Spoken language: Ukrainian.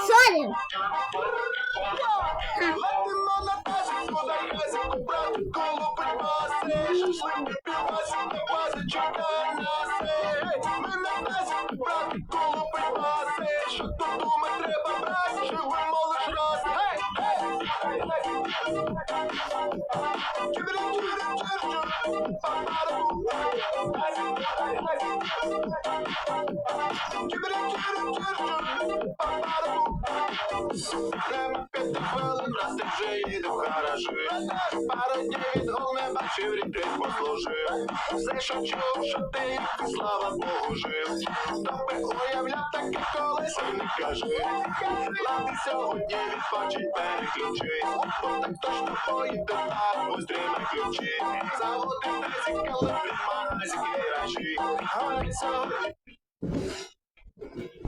Сорі. Що додому треба брати, живемо лиш раз. Прямо 5 хвилин, раз ти вже їду в гаражі. Пару днів від гол не бачив, рік десь послужив. Все, що чув, що ти, слава Богу, жив. Тобі уявляв таке колись, і не кажи. Лади сьогодні відпочить, переключись. Бо так точно поїде так, ось тримай ключі. Заводи тазик, але при магазі гаражі. Говорить сьогодні.